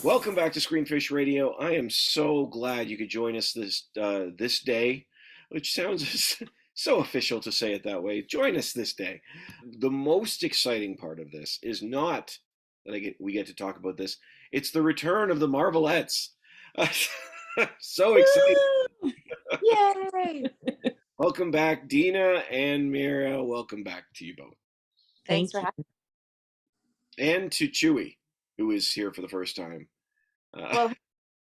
Welcome back to Screenfish Radio. I am so glad you could join us this day, which sounds so official to say it that way. Join us this day. The most exciting part of this is not that we get to talk about this. It's the return of the Marvelettes. So excited! Woo! Yay! Welcome back, Dina and Mira. Welcome back to you both. Thanks for having me. And to Chewy, who is here for the first time. Well,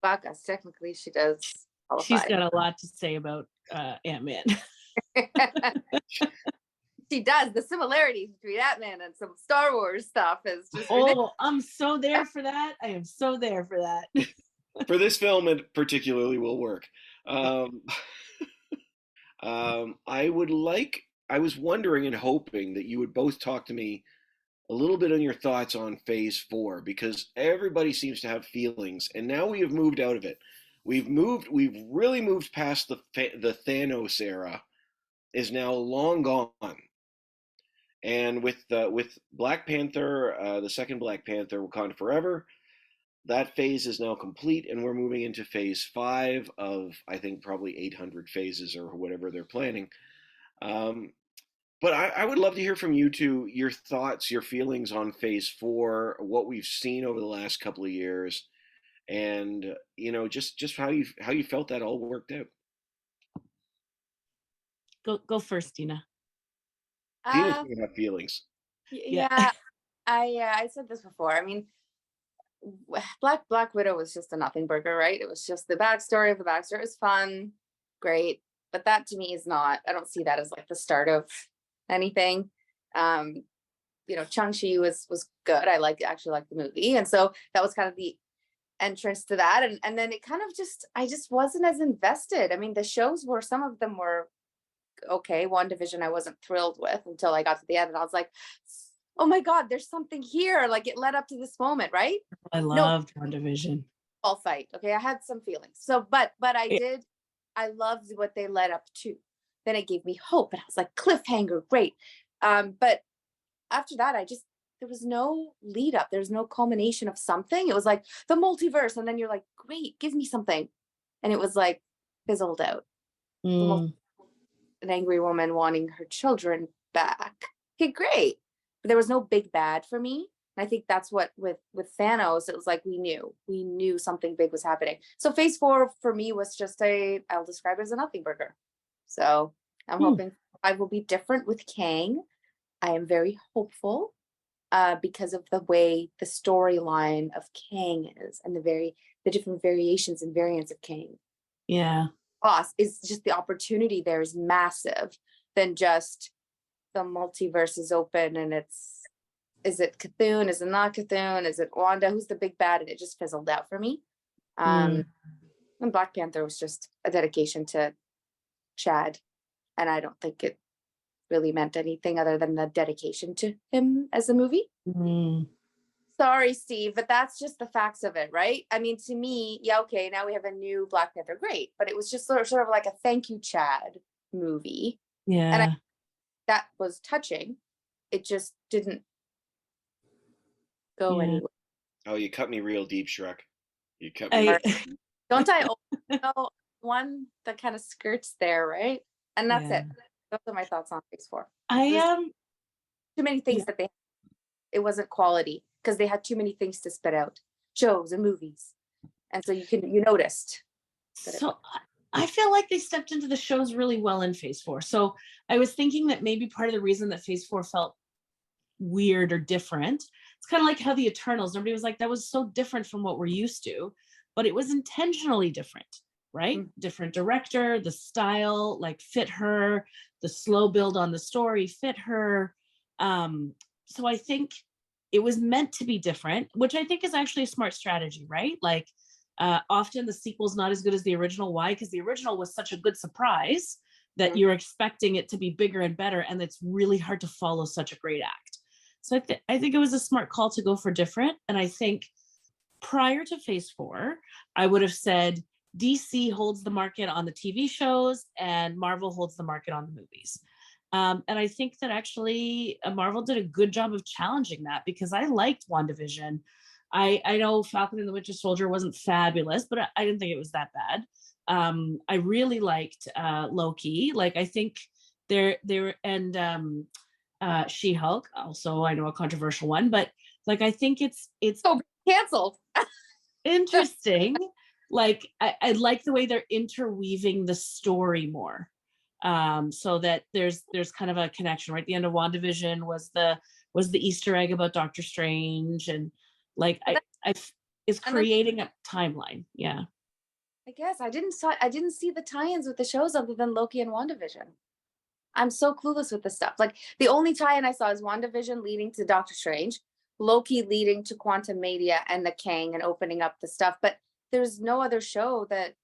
fuck us. Technically, she does qualify. She's got a lot to say about Ant-Man. She does. The similarities between Ant-Man and some Star Wars stuff is just ridiculous. I'm so there for that. I am so there for that. For this film, it particularly will work. I was wondering and hoping that you would both talk to me a little bit on your thoughts on Phase 4, because everybody seems to have feelings, and now we have moved out of it. We've really moved past the Thanos era, is now long gone. And with Black Panther, the second Black Panther, Wakanda Forever, that phase is now complete, and we're moving into Phase 5 of, I think, probably 800 phases or whatever they're planning. But I would love to hear from you two, your thoughts, your feelings on Phase 4, what we've seen over the last couple of years, and just how you felt that all worked out. Go first, Dina. Dina's gonna have feelings. Yeah, I said this before. I mean, Black Widow was just a nothing burger, right? It was just the backstory of the backstory. It was fun, great, but that to me is not. I don't see that as like the start of anything. Shang-Chi was good. I actually liked the movie, and so that was kind of the entrance to that, and then it kind of I just wasn't as invested. I mean, the shows some of them were okay. WandaVision I wasn't thrilled with until I got to the end, and I was like, oh my god, there's something here. Like, it led up to this moment, right? I loved WandaVision. All fight. Okay, I had some feelings. So, but I loved what they led up to. Then it gave me hope, and I was like, cliffhanger, great. But after that, there was no lead up. There's no culmination of something. It was like the multiverse, and then you're like, great, give me something, and it was like fizzled out. An angry woman wanting her children back. Okay, great. But there was no big bad for me. And I think that's what with Thanos, it was like we knew something big was happening. So Phase 4 for me was just I'll describe it as a nothing burger. So I'm hoping I will be different with Kang. I am very hopeful because of the way the storyline of Kang is, and the different variations and variants of Kang. Yeah. Is just the opportunity there is massive than just the multiverse is open, and is it Cthulhu? Is it not Cthulhu? Is it Wanda? Who's the big bad? And it just fizzled out for me. And Black Panther was just a dedication to Chad, and I don't think it really meant anything other than the dedication to him as a movie. Sorry, Steve, but that's just the facts of it, right? I mean, to me, yeah, okay, now we have a new Black Panther, great, but it was just sort of like a thank you, Chad movie. Yeah, and that was touching. It just didn't go anywhere. Oh, you cut me real deep, Shrek. You cut me. Don't I? One that kind of skirts there, right? And that's it. Those are my thoughts on Phase 4. Too many things that it wasn't quality because they had too many things to spit out, shows and movies, and so you noticed. So I feel like they stepped into the shows really well in Phase 4. So I was thinking that maybe part of the reason that Phase 4 felt weird or different, it's kind of like how the Eternals, everybody was like, that was so different from what we're used to, but it was intentionally different, right? Different director, the style like fit her, the slow build on the story fit her. So I think it was meant to be different, which I think is actually a smart strategy, right? Like often the sequel's not as good as the original. Why? Because the original was such a good surprise that you're expecting it to be bigger and better, and it's really hard to follow such a great act. So I think it was a smart call to go for different. And I think prior to Phase 4, I would have said DC holds the market on the TV shows and Marvel holds the market on the movies. And I think that actually Marvel did a good job of challenging that, because I liked WandaVision. I know Falcon and the Winter Soldier wasn't fabulous, but I didn't think it was that bad. I really liked Loki. Like, I think and She-Hulk, also I know a controversial one, but like I think it's So canceled. interesting. Like I like the way they're interweaving the story more, so that there's kind of a connection. Right, the end of WandaVision was the Easter egg about Doctor Strange, and like it's creating a timeline. Yeah, I guess I didn't see the tie-ins with the shows other than Loki and WandaVision. I'm so clueless with this stuff. Like, the only tie-in I saw is WandaVision leading to Doctor Strange, Loki leading to QUANTUMANIA and the Kang and opening up the stuff. But there's no other show that,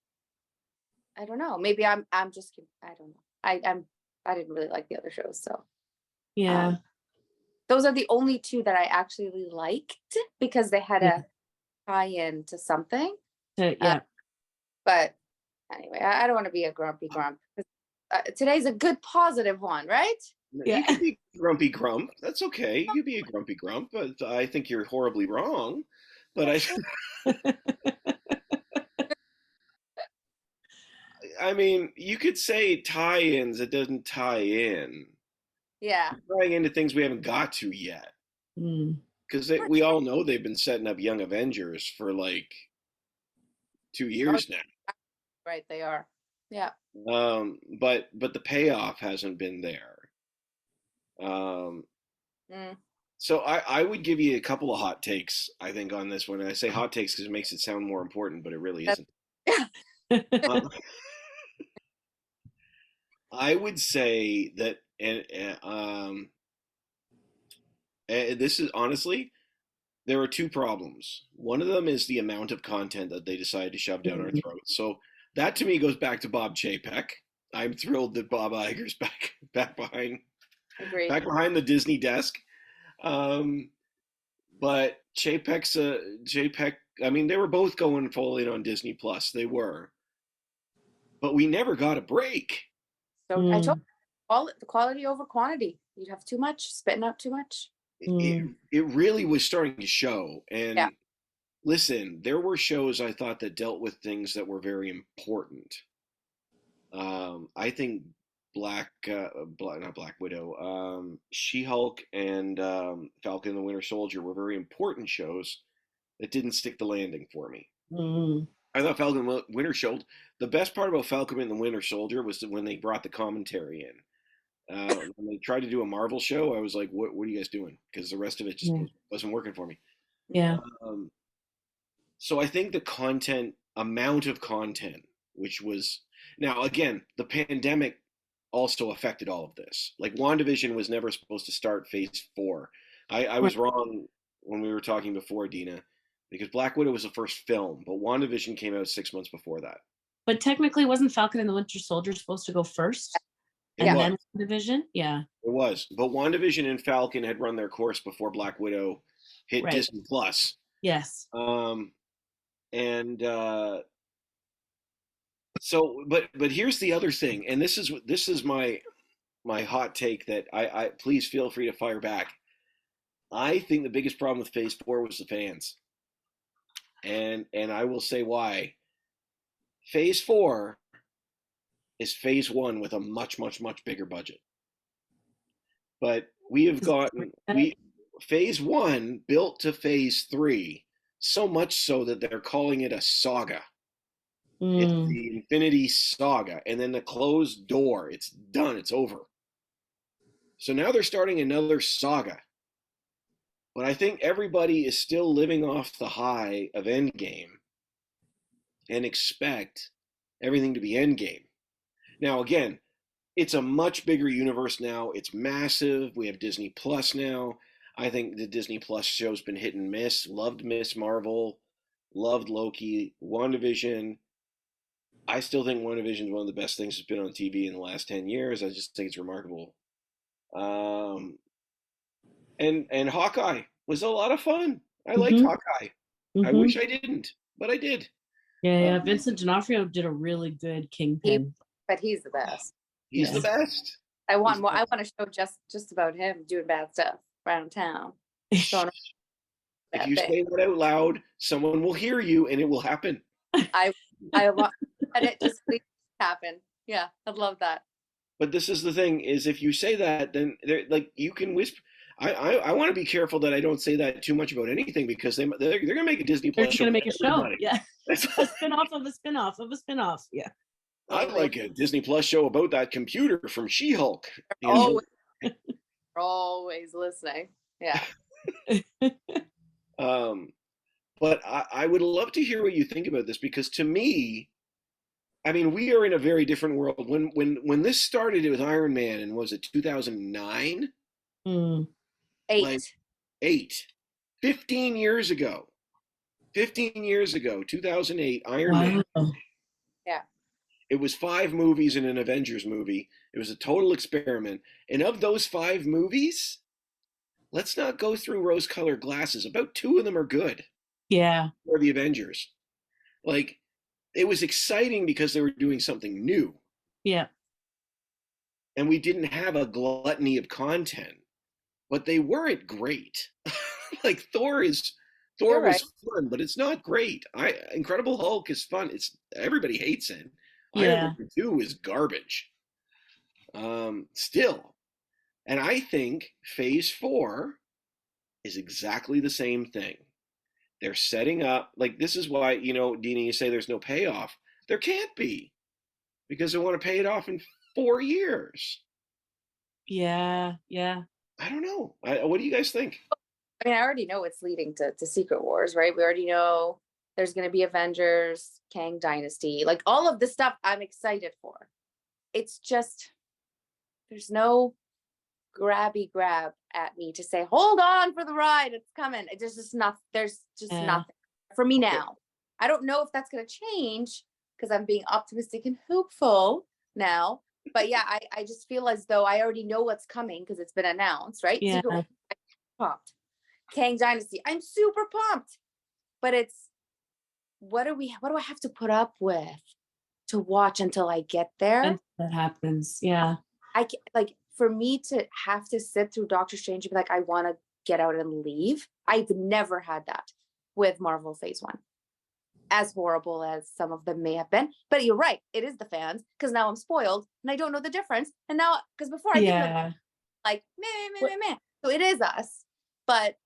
I don't know. Maybe I'm just, I don't know. I didn't really like the other shows, so yeah. Those are the only two that I actually liked because they had a tie-in to something. Yeah. But anyway, I don't want to be a grumpy grump. Today's a good positive one, right? Yeah. You can be grumpy grump. That's okay. You be a grumpy grump, but I think you're horribly wrong. But I mean, you could say tie-ins. It doesn't tie in. Yeah. You're tying into things we haven't got to yet. Because we all know they've been setting up Young Avengers for like 2 years now. Right, they are. Yeah. But the payoff hasn't been there. So I would give you a couple of hot takes, I think, on this one. And I say hot takes because it makes it sound more important, but it really isn't. I would say that, and this is honestly, there are two problems. One of them is the amount of content that they decide to shove down our throats. So that to me goes back to Bob Chapek. I'm thrilled that Bob Iger's back behind the Disney desk. But Chapek. I mean, they were both going full in on Disney Plus. They were, but we never got a break. So I told you, the quality over quantity. You'd have too much, spitting out too much. It really was starting to show. And listen, there were shows I thought that dealt with things that were very important. I think not Black Widow, She-Hulk and Falcon and the Winter Soldier were very important shows that didn't stick the landing for me. I thought Falcon and the Winter Soldier, the best part about Falcon and the Winter Soldier was when they brought the commentary in. When they tried to do a Marvel show, I was like, what are you guys doing? Because the rest of it just wasn't working for me. Yeah. So I think the amount of content, which was, now again, the pandemic also affected all of this. Like, WandaVision was never supposed to start phase 4. I was wrong when we were talking before, Dina, because Black Widow was the first film, but WandaVision came out 6 months before that. But technically, wasn't Falcon and the Winter Soldier supposed to go first? And then WandaVision? Yeah. It was. But WandaVision and Falcon had run their course before Black Widow hit Disney Plus. Yes. So, but here's the other thing, and this is my hot take that I please feel free to fire back. I think the biggest problem with Phase 4 was the fans, and I will say why. Phase 4 is Phase 1 with a much bigger budget, but we have gotten Phase 1 built to Phase 3, so much so that they're calling it a saga. It's the Infinity Saga, and then the closed door. It's done. It's over. So now they're starting another saga. But I think everybody is still living off the high of Endgame and expect everything to be Endgame. Now, again, it's a much bigger universe now. It's massive. We have Disney Plus now. I think the Disney Plus show's been hit and miss. Loved Miss Marvel. Loved Loki. WandaVision. I still think WandaVision is one of the best things that's been on TV in the last 10 years. I just think it's remarkable. And Hawkeye was a lot of fun. I liked Hawkeye. I wish I didn't, but I did. Yeah. Vincent D'Onofrio did a really good Kingpin. But he's the best. He's the best. I want a show just about him doing bad stuff around town. If that you thing. say that out loud, someone will hear you and it will happen. I want it to please happen. Yeah, I'd love that. But this is the thing: is if you say that, then like you can whisper. I want to be careful that I don't say that too much about anything because they're gonna make a Disney They're Plus show. going to make a show. Everybody. Yeah. A spinoff of a spinoff of a spinoff. Yeah. I'd like a Disney Plus show about that computer from She-Hulk. Always, always listening. Yeah. But I would love to hear what you think about this because to me, I mean, we are in a very different world. When this started, it was Iron Man, and was it 2009? 8. Like 8. 15 years ago. 15 years ago, 2008, Iron Man. Yeah. It was 5 movies and an Avengers movie. It was a total experiment. And of those 5 movies, let's not go through rose-colored glasses. About 2 of them are good. Yeah. For the Avengers. Like, it was exciting because they were doing something new. Yeah. And we didn't have a gluttony of content, but they weren't great. Like Thor was fun, but it's not great. Incredible Hulk is fun. Everybody hates it. Yeah. Iron Man 2 is garbage. Still. And I think Phase 4 is exactly the same thing. They're setting up, like, this is why, Dina, you say there's no payoff. There can't be, because they want to pay it off in 4 years. Yeah. I don't know. What do you guys think? I mean, I already know it's leading to Secret Wars, right? We already know there's going to be Avengers, Kang Dynasty, like all of this stuff I'm excited for. It's just, there's no grab at me to say, hold on for the ride, it's coming. There's just nothing for me now. I don't know if that's going to change because I'm being optimistic and hopeful now. But yeah, I just feel as though I already know what's coming because it's been announced, right? Yeah. I'm pumped. Kang Dynasty, I'm super pumped. But it's, what do I have to put up with to watch until I get there? And that happens. Yeah. I can, like, for me to have to sit through Doctor Strange and be like, I want to get out and leave. I've never had that with Marvel Phase 1. As horrible as some of them may have been. But you're right, it is the fans, because now I'm spoiled and I don't know the difference. And now, because before I didn't like, meh. So it is us, but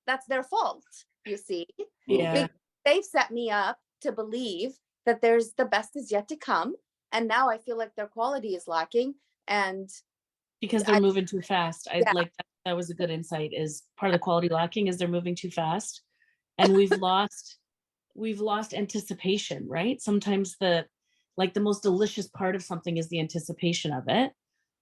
that's their fault, you see. Yeah. They've set me up to believe that there's the best is yet to come. And now I feel like their quality is lacking. And because they're moving too fast. Like that was a good insight, is part of the quality lacking is they're moving too fast. And we've lost anticipation, right? Sometimes the most delicious part of something is the anticipation of it.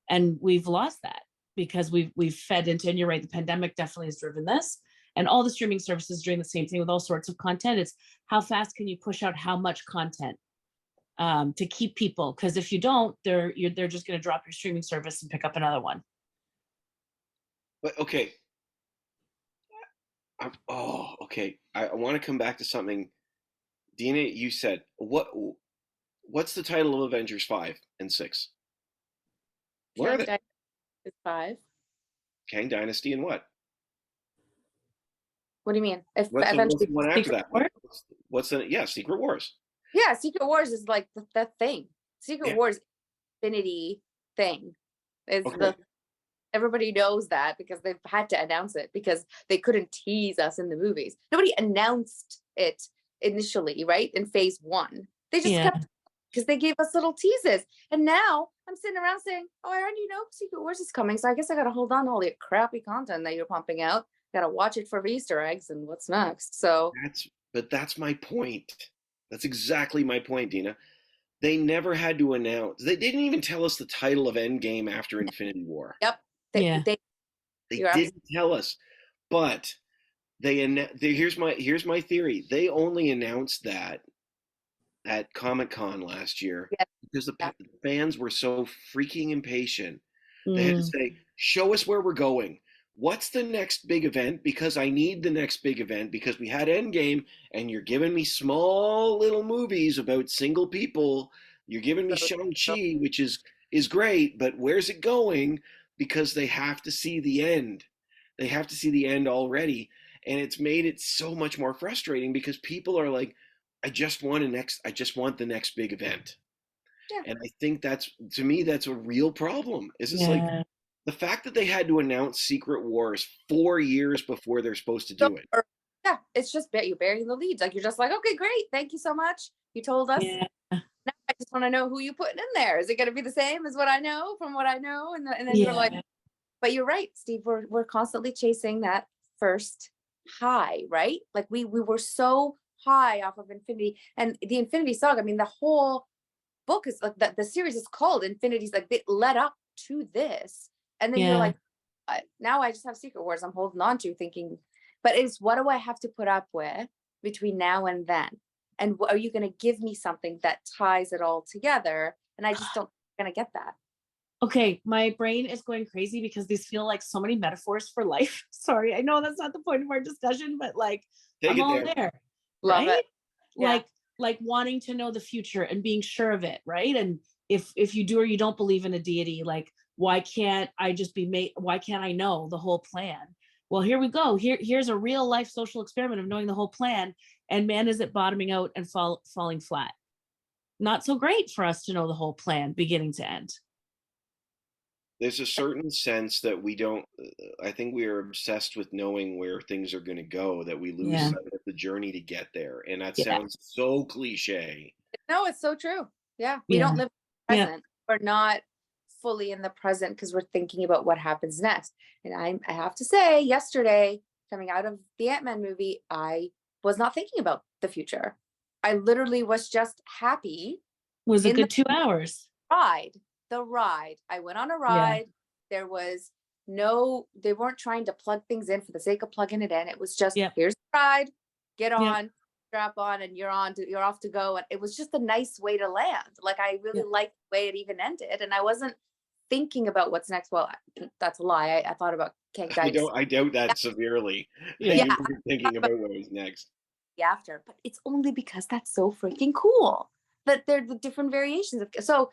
And we've lost that because we've fed into, and you're right, the pandemic definitely has driven this. And all the streaming services doing the same thing with all sorts of content. It's how fast can you push out how much content to keep people? Because if you don't, they're just going to drop your streaming service and pick up another one. But okay. Okay. I want to come back to something. Dina, you said, what's the title of Avengers 5 and 6? What are they? Is 5. Kang Dynasty and what? What do you mean? If what's the one after that? Wars? Secret Wars. Yeah, Secret Wars is like the thing. Secret Wars Infinity thing is everybody knows that because they've had to announce it because they couldn't tease us in the movies. Nobody announced it initially, right? In Phase 1. They just kept, because they gave us little teases. And now I'm sitting around saying, oh, I already know Secret Wars is coming, so I guess I gotta hold on to all the crappy content that you're pumping out. Gotta watch it for Easter eggs and what's next. So that's my point. That's exactly my point, Dina. They never had to announce. They didn't even tell us the title of Endgame after Infinity War. Yep. They didn't tell us. But here's my theory. They only announced that at Comic-Con last year because the fans were so freaking impatient. They had to say, show us where we're going. What's the next big event? Because I need the next big event because we had Endgame and you're giving me small little movies about single people. You're giving me Shang-Chi, which is great, but where's it going? Because they have to see the end. They have to see the end already. And it's made it so much more frustrating because people are like, I just want the next big event. Yeah. And I think that's, to me, that's a real problem. Is it's like Yeah. the fact that they had to announce Secret Wars 4 years before they're supposed to So, do it. yeah, it's just you're burying the leads. Like, you're just like, okay, great, thank you so much. You told us. Yeah. Now I just want to know who you putting in there. Is it going to be the same as what I know from what I know? And then you're like, Yeah. but you're right, Steve. We're constantly chasing that first high, right? Like we were so high off of Infinity and the Infinity Saga. I mean, the whole book is like the series is called Infinity's, like it led up to this. And then you're Yeah. like, now I just have Secret Wars I'm holding on to, thinking, but it's what do I have to put up with between now and then? And are you going to give me something that ties it all together? And I just don't going to get that. Okay, my brain is going crazy because these feel like so many metaphors for life. Sorry, I know that's not the point of our discussion, but like I'm all there. Love right? it. Yeah. Like wanting to know the future and being sure of it, right? And if you do or you don't believe in a deity, like why can't I just be made? Why can't I know the whole plan? Well, here we go. Here's a real life social experiment of knowing the whole plan, and man, is it bottoming out and falling flat. Not so great for us to know the whole plan, beginning to end. There's a certain sense that we don't, I think we are obsessed with knowing where things are going to go, that we lose Yeah. sight of the journey to get there. And that Yeah. sounds so cliche. No, it's so true. Yeah. We Yeah. don't live in the present. We're not fully in the present because we're thinking about what happens next. And I have to say, yesterday, coming out of the Ant-Man movie, I was not thinking about the future. I literally was just happy. Was a good 2 hours. The ride. I went on a ride. There was they weren't trying to plug things in for the sake of plugging it in. It was just, here's the ride, get on, strap on, and you're off to go. And it was just a nice way to land. Like, I really liked the way it even ended. And I wasn't thinking about what's next. Well, that's a lie. I thought about Ken Geist. I doubt that severely. Yeah. You were thinking about what was next. After, but it's only because that's so freaking cool that they're the different variations of, so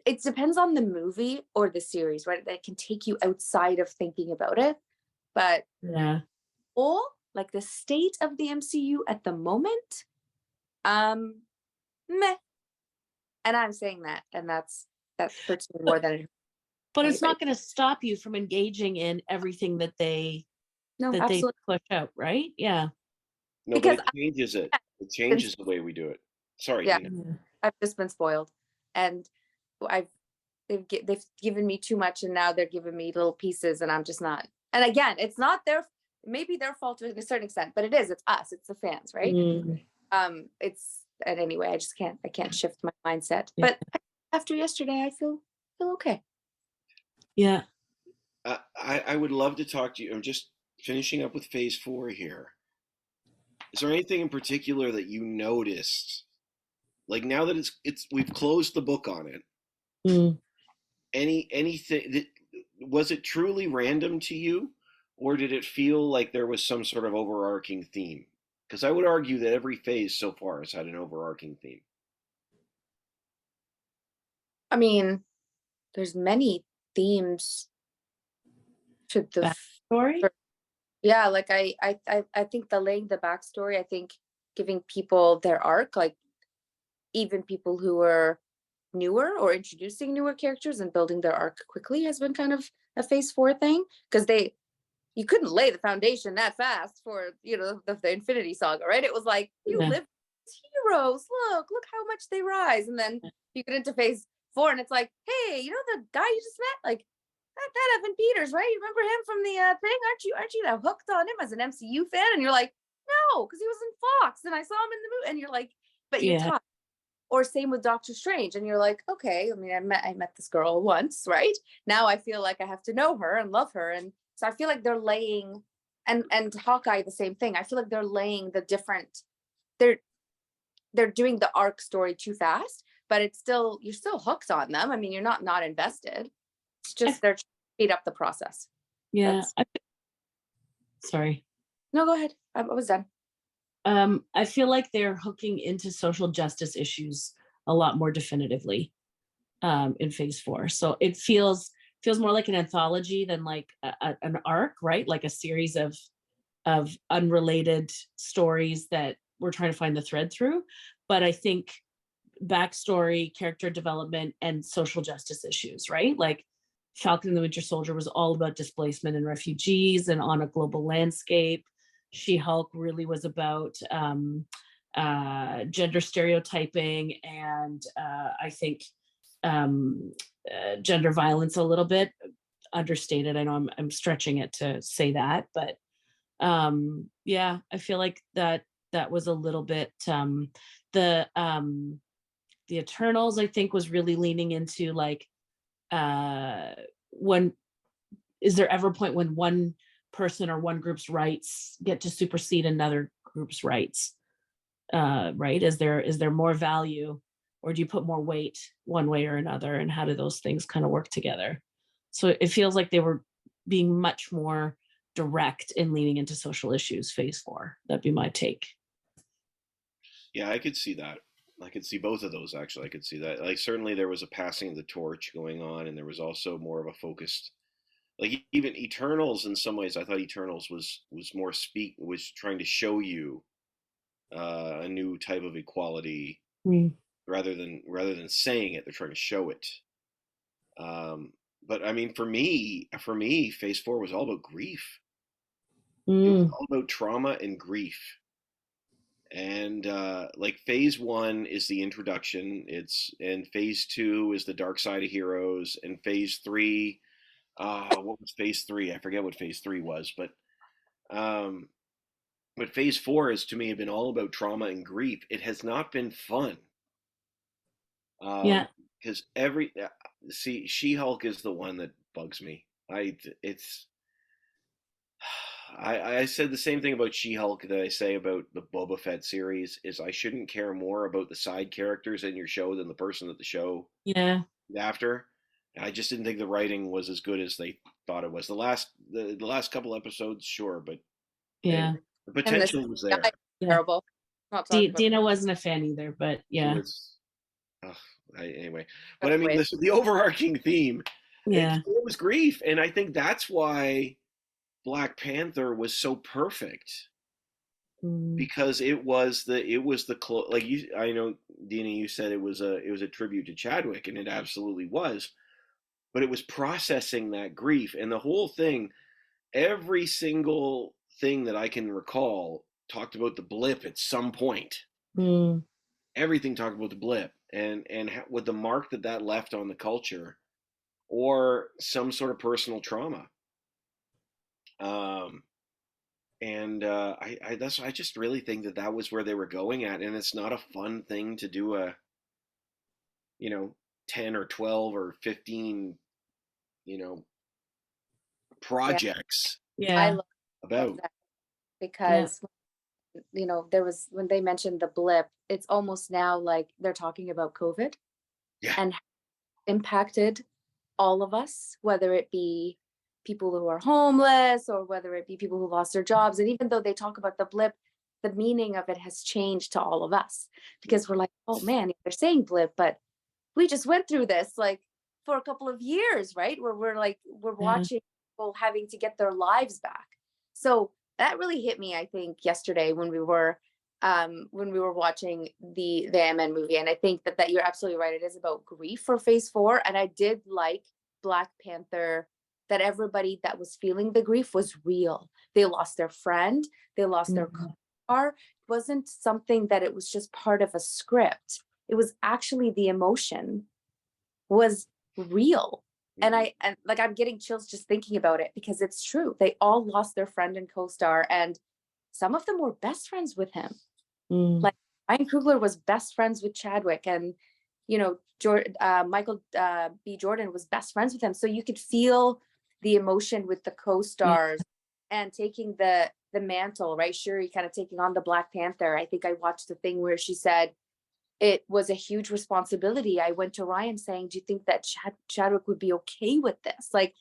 it depends on the movie or the series, right? That can take you outside of thinking about it. But like the state of the MCU at the moment, meh. And I'm saying that, and that hurts me more than it hurts. But it's not going to stop you from engaging in everything that they push out, right? Yeah. No, because but it changes it. It changes the way we do it. Sorry. Yeah. Dina. I've just been spoiled, and they've given me too much, and now they're giving me little pieces, and I'm just not. And again, it's not maybe their fault to a certain extent, but it's us, it's the fans, right? And anyway, I can't shift my mindset. Yeah. But after yesterday, I feel okay. Yeah. I would love to talk to you. I'm just finishing up with phase 4 here. Is there anything in particular that you noticed? Like, now that we've closed the book on it. Anything was it truly random to you, or did it feel like there was some sort of overarching theme? Because I would argue that every phase so far has had an overarching theme. I mean, there's many themes to the story. Yeah, like I think laying the backstory, I think giving people their arc, like even people who are newer or introducing newer characters and building their arc quickly has been kind of a phase 4 thing, because you couldn't lay the foundation that fast for the Infinity Saga, right? It was like, you live as heroes, look how much they rise, and then you get into phase 4 and it's like, hey, the guy you just met, like that Evan Peters, right? You remember him from the thing? Aren't you hooked on him as an MCU fan? And you're like, no, because he was in Fox and I saw him in the movie. And you're like, but you're tired. Or same with Doctor Strange, and you're like, okay, I mean, I met this girl once, right? Now I feel like I have to know her and love her, and so I feel like they're laying, and Hawkeye the same thing. I feel like they're laying the different, they're doing the arc story too fast, but you're still hooked on them. I mean, you're not invested. It's just they're trying to speed up the process. Yeah. Sorry. No, go ahead. I was done. I feel like they're hooking into social justice issues a lot more definitively in phase 4. So it feels more like an anthology than like an arc, right? Like a series of of unrelated stories that we're trying to find the thread through. But I think backstory, character development, and social justice issues, right? Like Falcon and the Winter Soldier was all about displacement and refugees and on a global landscape. She-Hulk really was about gender stereotyping and I think gender violence a little bit, understated. I know I'm stretching it to say that, but yeah, I feel like that was a little bit the Eternals, I think, was really leaning into like when is there ever a point when one person or one group's rights get to supersede another group's rights? Right? Is there more value, or do you put more weight one way or another, and how do those things kind of work together? So it feels like they were being much more direct in leaning into social issues, phase 4. That'd be my take. Yeah, I could see that. I could see both of those, actually. I could see that. Like, certainly there was a passing of the torch going on, and there was also more of a focused, like, even Eternals, in some ways, I thought Eternals was was trying to show you a new type of equality, rather than saying it. They're trying to show it. But I mean, for me, phase 4 was all about grief. It was all about trauma and grief. And like, phase 1 is the introduction, and phase 2 is the dark side of heroes, and phase 3, what was phase 3? I forget what phase 3 was, but phase 4 has, to me, been all about trauma and grief. It has not been fun. Yeah. Because She-Hulk is the one that bugs me. I said the same thing about She-Hulk that I say about the Boba Fett series, is I shouldn't care more about the side characters in your show than the person that the show after. I just didn't think the writing was as good as they thought it was. The last couple episodes, sure, but anyway, the potential was there. Terrible. Dina wasn't a fan either, but yeah. Anyway, but I mean, the overarching theme, it was grief, and I think that's why Black Panther was so perfect, because it was the like you. I know, Dina, you said it was a tribute to Chadwick, and it absolutely was, but it was processing that grief, and the whole thing. Every single thing that I can recall talked about the blip at some point. Everything talked about the blip, and what the mark that left on the culture, or some sort of personal trauma. I just really think that was where they were going at, and it's not a fun thing to do 10 or 12 or 15, projects. I love about that, because there was, when they mentioned the blip, it's almost now like they're talking about COVID and how it impacted all of us, whether it be people who are homeless or whether it be people who lost their jobs. And even though they talk about the blip, the meaning of it has changed to all of us, because we're like, oh man, they're saying blip, but we just went through this like for a couple of years, right? Where we're watching people having to get their lives back. So that really hit me, I think, yesterday when we were watching the Ant-Man movie. And I think that you're absolutely right. It is about grief for phase 4. And I did like Black Panther, that everybody that was feeling the grief was real. They lost their friend, they lost their car. It wasn't something that it was just part of a script. It was actually, the emotion was real. And I'm getting chills just thinking about it, because it's true. They all lost their friend and co-star, and some of them were best friends with him. Like Ryan Coogler was best friends with Chadwick, and Michael B. Jordan was best friends with him. So you could feel the emotion with the co-stars and taking the mantle, right? Shuri kind of taking on the Black Panther. I think I watched the thing where she said it was a huge responsibility. I went to Ryan saying, do you think that Chadwick would be okay with this? Like,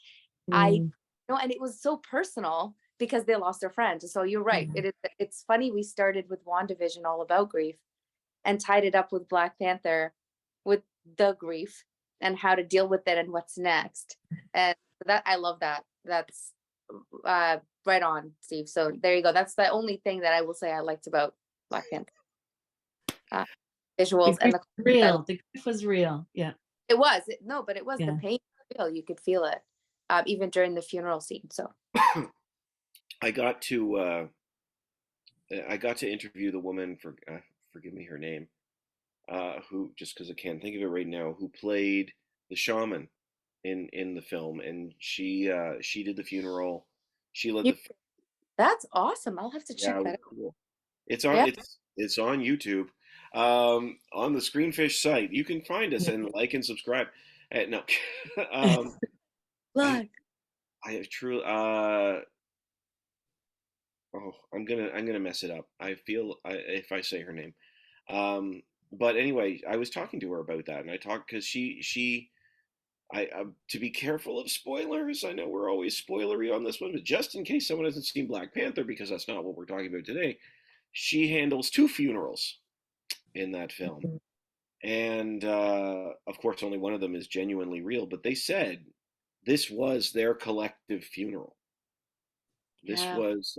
and it was so personal because they lost their friend. So you're right. It's funny. We started with WandaVision, all about grief, and tied it up with Black Panther, with the grief and how to deal with it and what's next. And that, I love that. That's right on, Steve. So there you go. That's the only thing that I will say I liked about Black Panther. Visuals and the real. The grief was real. Yeah. It was. No, but it was the Yeah. pain was real. You could feel it, even during the funeral scene. So I got to interview the woman for forgive me her name, who, just because I can't think of it right now, who played the shaman in the film, and she did the funeral. She led the. That's awesome. I'll have to check Yeah, it that was out. cool. It's on Yeah. it's on YouTube, on the Screenfish site. You can find us and like and subscribe. No, Look. I truly. Oh, I'm gonna mess it up. I feel if I say her name. But anyway, I was talking to her about that, and I talked because I to be careful of spoilers. I know we're always spoilery on this one, but just in case someone hasn't seen Black Panther, because that's not what we're talking about today, she handles 2 funerals in that film, and of course, only one of them is genuinely real. But they said this was their collective funeral. This Yeah. was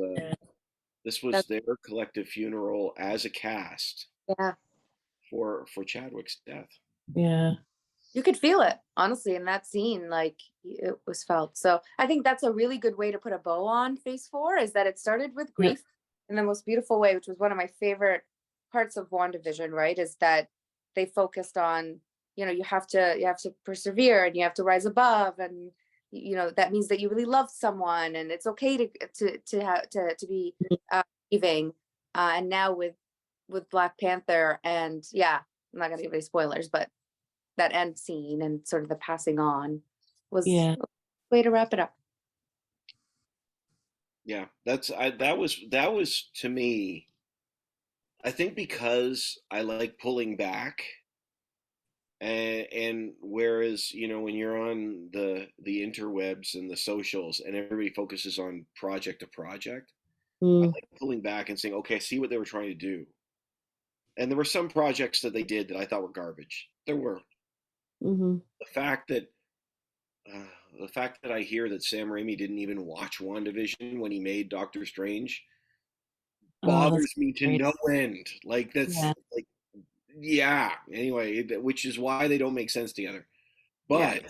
That's, their collective funeral as a cast yeah. for Chadwick's death. Yeah. You could feel it, honestly, in that scene. Like, it was felt. So I think that's a really good way to put a bow on Phase 4, is that it started with grief in the most beautiful way, which was one of my favorite parts of WandaVision, right? Is that they focused on, you have to persevere, and you have to rise above, and that means that you really love someone, and it's okay to be grieving. And now with Black Panther, and I'm not gonna give any spoilers, but that end scene and sort of the passing on was a way to wrap it up. Yeah, that was to me. I think because I like pulling back, and whereas when you're on the interwebs and the socials and everybody focuses on project to project, I like pulling back and saying, okay, I see what they were trying to do. And there were some projects that they did that I thought were garbage. There were. The fact that I hear that Sam Raimi didn't even watch WandaVision when he made Doctor Strange bothers me to no end. Like, that's like, anyway, which is why they don't make sense together. But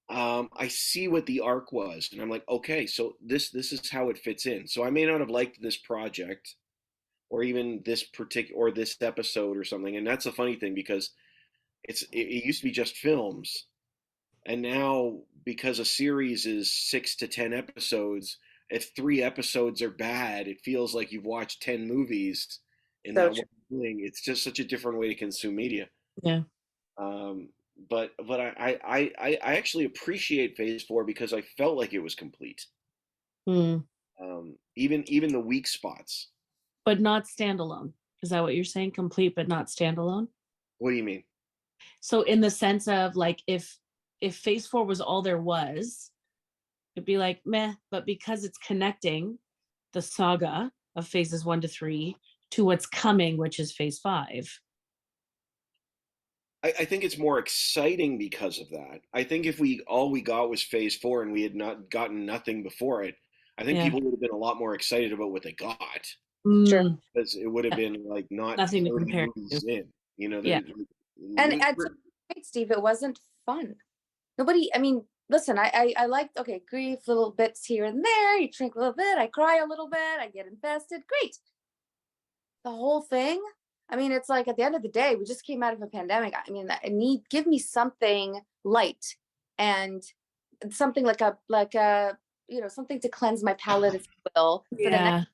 I see what the arc was, and I'm like, okay, so this is how it fits in. So I may not have liked this project, or even this or this episode or something. And that's a funny thing, because it used to be just films, and now, because a series is 6 to 10 episodes, if 3 episodes are bad, it feels like you've watched 10 movies in that one thing. It's just such a different way to consume media. Yeah. But I actually appreciate Phase 4 because I felt like it was complete. Even the weak spots. But not standalone. Is that what you're saying? Complete, but not standalone? What do you mean? So in the sense of, like, if Phase 4 was all there was, it'd be like meh. But because it's connecting the saga of phases 1 to 3 to what's coming, which is Phase 5. I think it's more exciting because of that. I think if all we got was Phase 4 and we had not gotten nothing before it, I think people would have been a lot more excited about what they got. Sure. Because it would have been like not nothing to 30 compare movies to. in. And at some point, Steve, it wasn't fun. Nobody, I mean, listen, I liked, okay, grief, little bits here and there. You drink a little bit, I cry a little bit, I get invested. Great. The whole thing. I mean, it's like, at the end of the day, we just came out of a pandemic. I mean, give me something light, and something like a something to cleanse my palate, if you will, for the next.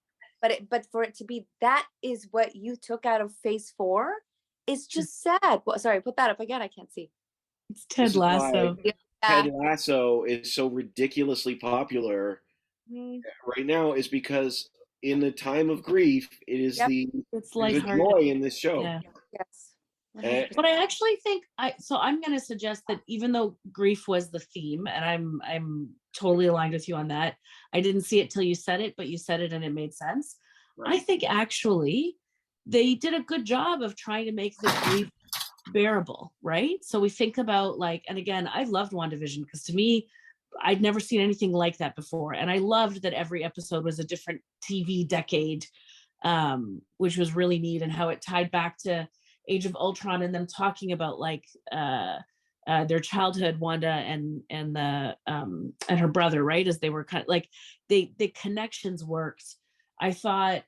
But for it to be that is what you took out of Phase 4 is just sad. Well, sorry, put that up again. I can't see. It's Ted Lasso. Ted Lasso is so ridiculously popular right now, is because in the time of grief, it is the joy in this show. Yeah. Yes. But I actually think I'm going to suggest that even though grief was the theme, and I'm totally aligned with you on that. I didn't see it till you said it, but you said it and it made sense. Right. I think actually they did a good job of trying to make the grief bearable, right? So we think about, like, and again, I loved WandaVision because to me, I'd never seen anything like that before. And I loved that every episode was a different TV decade, which was really neat, and how it tied back to Age of Ultron and them talking about like their childhood, Wanda and her brother, right? As they were kind of like the connections worked. I thought,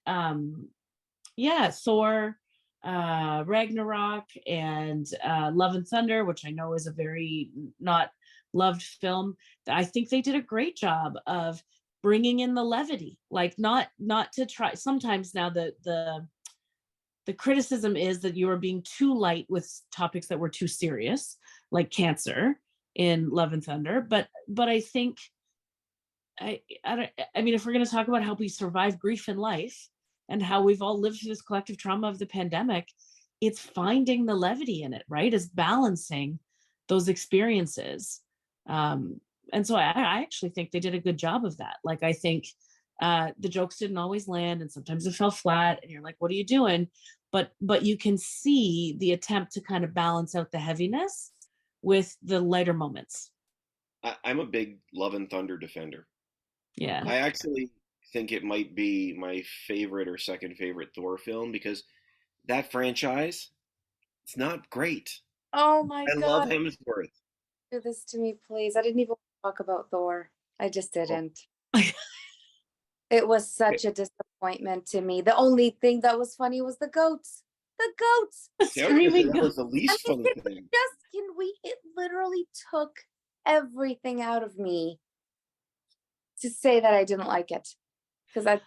Thor, Ragnarok, and Love and Thunder, which I know is a very not loved film. I think they did a great job of bringing in the levity, like not to try. Sometimes now the criticism is that you are being too light with topics that were too serious, like cancer in Love and Thunder. But I think I mean, if we're going to talk about how we survive grief in life and how we've all lived through this collective trauma of the pandemic, it's finding the levity in it, right? Is balancing those experiences. And so I actually think they did a good job of that. Like, I think the jokes didn't always land, and sometimes it fell flat, and you're like, what are you doing? But you can see the attempt to kind of balance out the heaviness with the lighter moments. I'm a big Love and Thunder defender. Yeah. I actually think it might be my favorite or second favorite Thor film, because that franchise, it's not great. Oh my I God. love Hemsworth. Do this to me, please. I didn't even talk about Thor. I just didn't. It was such a disappointment to me. The only thing that was funny was the goats. The goats. Screaming that was the least I mean, funny thing. it literally took everything out of me to say that I didn't like it. Because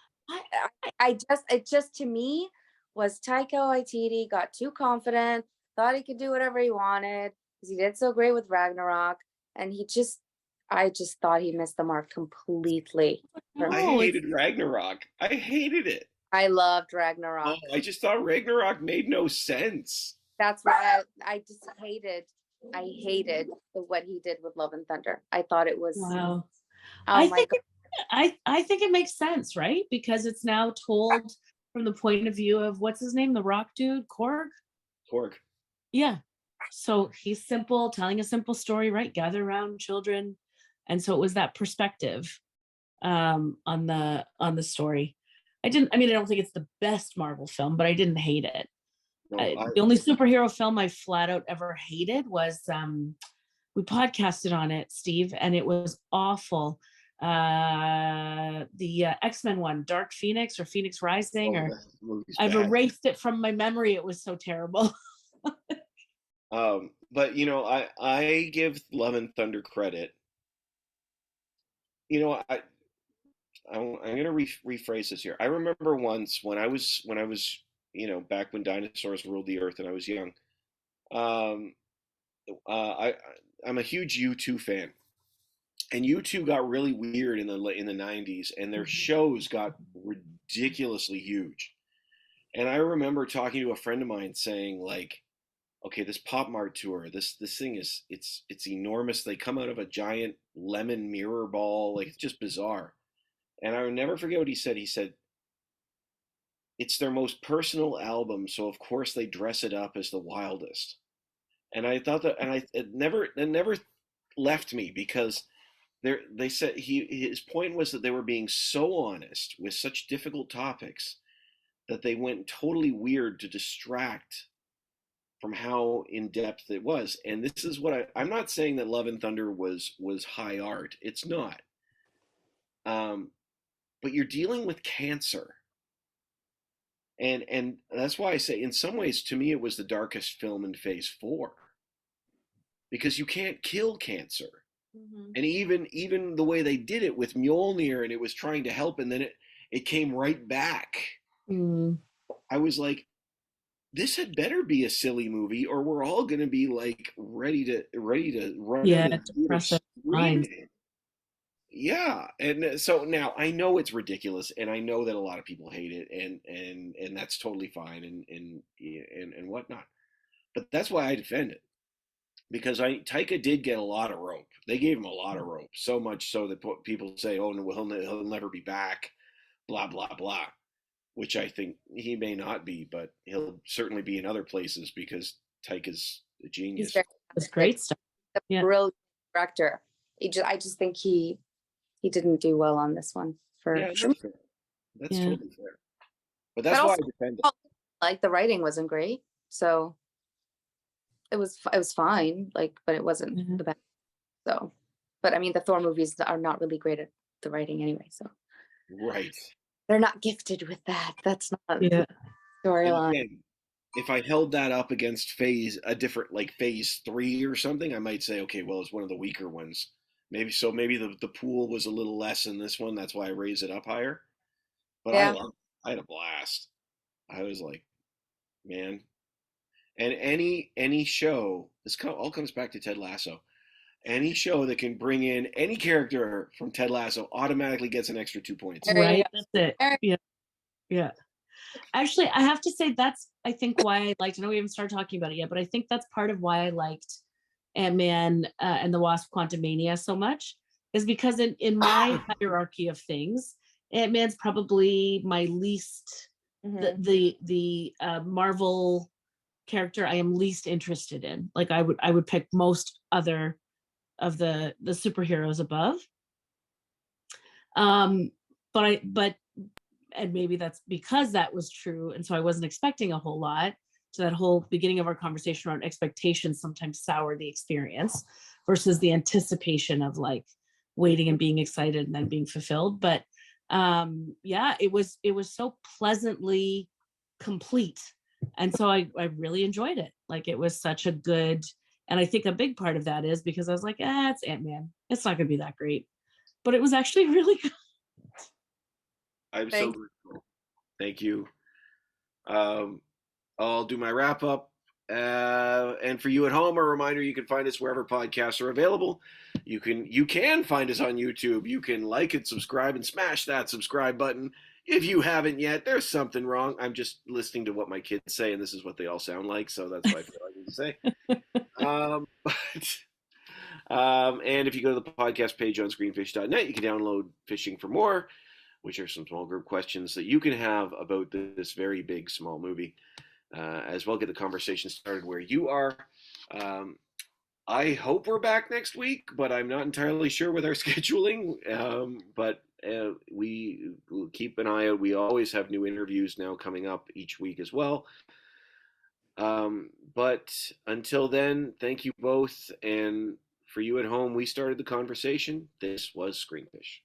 it just to me was Taika Waititi got too confident, thought he could do whatever he wanted because he did so great with Ragnarok, and I just thought he missed the mark completely. I hated Ragnarok. I hated it. I loved Ragnarok. Oh, I just thought Ragnarok made no sense. That's why I just hated what he did with Love and Thunder. I thought it was wow. Oh my God. I think it makes sense, right? Because it's now told from the point of view of, what's his name, the rock dude, Korg. Yeah. So he's simple, telling a simple story, right? Gather around children. And so it was that perspective on the story. I don't think it's the best Marvel film, but I didn't hate it. The only superhero film I flat out ever hated was we podcasted on it, Steve, and it was awful. The X-Men one, Dark Phoenix or Phoenix Rising, I've erased it from my memory. It was so terrible. But I give Love and Thunder credit. I'm going to rephrase this here. I remember once when I was back when dinosaurs ruled the earth and I was young. I'm a huge U2 fan, and U2 got really weird in the 90s, and their shows got ridiculously huge. And I remember talking to a friend of mine saying, like, okay, this Pop Mart tour, this thing is it's enormous. They come out of a giant lemon mirror ball, like, it's just bizarre. And I will never forget what he said. He said, it's their most personal album, so of course they dress it up as the wildest. And I thought that, and it never left me, because they said his point was that they were being so honest with such difficult topics that they went totally weird to distract from how in depth it was. And this is what I'm not saying that Love and Thunder was high art. It's not. But you're dealing with cancer. And that's why I say, in some ways, to me, it was the darkest film in Phase 4, because you can't kill cancer. Mm-hmm. And even the way they did it with Mjolnir, and it was trying to help, and then it came right back. Mm. I was like, this had better be a silly movie, or we're all going to be like ready to run. Yeah, screaming. Yeah, and so now I know it's ridiculous, and I know that a lot of people hate it, and that's totally fine, and whatnot. But that's why I defend it, because Taika did get a lot of rope. They gave him a lot of rope, so much so that people say, "Oh no, he'll never be back," blah blah blah. Which I think he may not be, but he'll certainly be in other places, because Taika's a genius. It's great stuff. A brilliant director. I just think he didn't do well on this one for Yeah, sure. that's fair. That's Yeah. totally fair. But that's But why also, I defend it. like the writing wasn't great, so it was fine, like, but it wasn't Mhm. the best. So, but I mean, the Thor movies are not really great at the writing anyway, so Right. they're not gifted with that. That's not Yeah. the And storyline. again, if I held that up against a different, like phase 3 or something, I might say, okay, well, it's one of the weaker ones. Maybe the pool was a little less in this one. That's why I raised it up higher. But Yeah. I had a blast. I was like, man. And any show, all comes back to Ted Lasso. Any show that can bring in any character from Ted Lasso automatically gets an extra 2 points. There you Right. go. That's it. Yeah. Yeah. Actually, I have to say that's, I think, why I liked, I know we haven't started talking about it yet, but I think that's part of why I liked Ant-Man and the Wasp: Quantumania so much, is because in my hierarchy of things, Ant-Man's probably my least, Mhm. the Marvel character I am least interested in. Like I would pick most other of the superheroes above. But and maybe that's because that was true, and so I wasn't expecting a whole lot. So that whole beginning of our conversation around expectations sometimes sour the experience versus the anticipation of like waiting and being excited and then being fulfilled. But yeah, it was so pleasantly complete, and so I really enjoyed it. Like it was such a good, and I think a big part of that is because I was like, it's Ant-Man, it's not gonna be that great, but it was actually really good. I'm so Thank grateful. Thank you. I'll do my wrap up. And for you at home, a reminder: you can find us wherever podcasts are available. You can find us on YouTube. You can like and subscribe and smash that subscribe button. If you haven't yet, there's something wrong. I'm just listening to what my kids say, and this is what they all sound like, so that's why I feel I need to say. And if you go to the podcast page on screenfish.net, you can download Fishing for More, which are some small group questions that you can have about this very big, small movie. As well, get the conversation started where you are. I hope we're back next week, but I'm not entirely sure with our scheduling. But we will keep an eye out. We always have new interviews now coming up each week as well. But until then, thank you both. And for you at home, we started the conversation. This was Screenfish.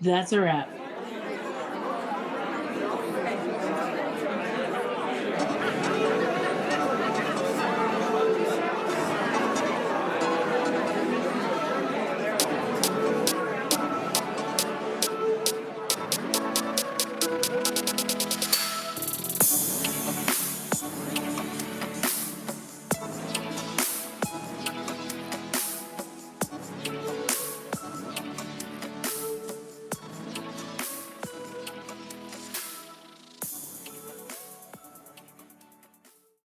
That's a wrap.